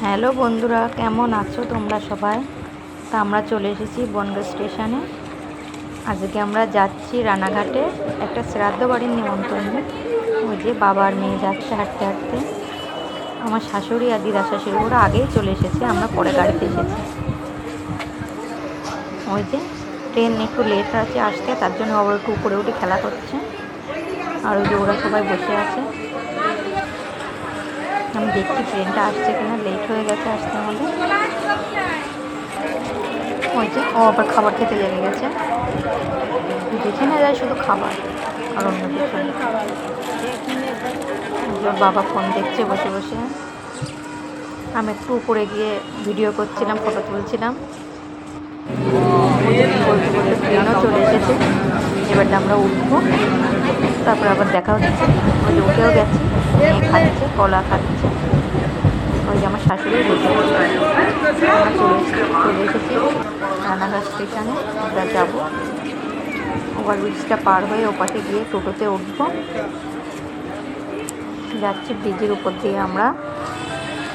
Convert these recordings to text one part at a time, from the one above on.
Hello বন্ধুরা, কেমন আছো তোমরা সবাই? তা আমরা চলে এসেছি বনগাঁ স্টেশনে। আজকে আমরা যাচ্ছি রানাঘাটে একটা শ্রাদ্ধ বাড়ির নিমন্ত্রণে। ওই যে বাবা আর মেয়ে যাচ্ছে হাঁটতে হাঁটতে। আমার শাশুড়ি আর দিদা শাশুড়ি ওরা আগেই চলে এসেছে, আমরা পরে গাড়িতে এসেছি। ওই যে ট্রেন একটু লেট আছে আসতে, তার জন্য আবার একটু উপরে উঠে খেলা করছে। আর ওই যে ওরা সবাই বসে আছে। আমি দেখছি ট্রেনটা আসছে কিনা, লেট হয়ে গেছে আসতে আমাদের। ওই যে ও আবার খাবার খেতে লেগে গেছে। যেখানে যায় শুধু খাবার আর অন্য কিছু। ওর বাবা ফোন দেখছে বসে বসে। আমি একটু উপরে গিয়ে ভিডিও করছিলাম, ফটো তুলছিলাম। বলতে বলতে ট্রেনও চলে এসেছে। এবারটা আমরা উঠবো, তারপর আবার দেখা হচ্ছে। ওই যে উঠেও গেছি, মেয়ে খাচ্ছে, কলা খাচ্ছে। ওই যে আমার শাশুড়ি বসে আমরা চলে এসেছি রানাঘাট স্টেশনে। আমরা যাবো ওভারব্রিজটা পার হয়ে ওপাশে গিয়ে টোটোতে উঠবো। যাচ্ছি ব্রিজের উপর দিয়ে আমরা।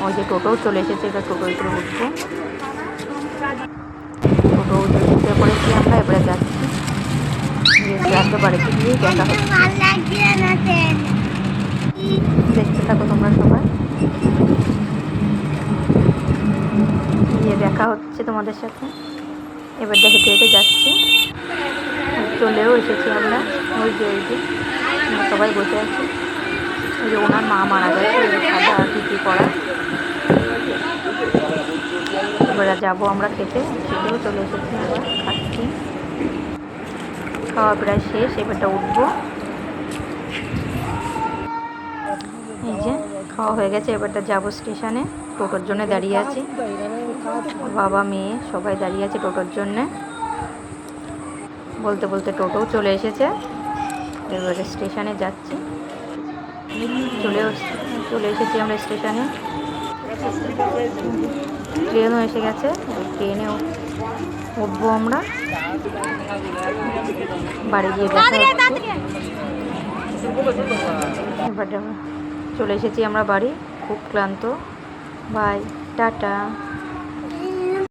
ওই যে টোটোও চলে এসেছে, এবার টোটোয় করে উঠবো। টোটো উঠে পড়েছি আমরা, এবারে যাচ্ছি শ্রাদ্ধ বাড়িতে গিয়ে দেখা হচ্ছে। দেখতে থাকো তোমরা সবাই, গিয়ে দেখা হচ্ছে তোমাদের সাথে। এবার হেঁটে হেঁটে যাচ্ছি, চলেও এসেছি আমরা। ওই যে আমরা সবাই বসে আছি। ওই যে ওনার মা মারা গেছে, ওই যে সাদা টিকি পড়া। এবারে যাবো আমরা খেতেও চলে এসেছি, আমরা খাচ্ছি। খাওয়া প্রায় শেষ, এবারটা উঠবো। এই যে খাওয়া হয়ে গেছে, এবারটা যাবো স্টেশনে। টোটোর জন্য দাঁড়িয়ে আছি, বাবা মেয়ে সবাই দাঁড়িয়ে আছে টোটোর জন্যে। বলতে বলতে টোটোও চলে এসেছে। এবারে স্টেশনে যাচ্ছি। চলে এসেছি আমরা স্টেশনে। ট্রেনও এসে গেছে, ওই ট্রেনে উঠবো আমরা। বাড়ি গিয়ে দেখা হচ্ছে। এবার চলে এসেছি আমরা বাড়ি, খুব ক্লান্ত। Bye, tata.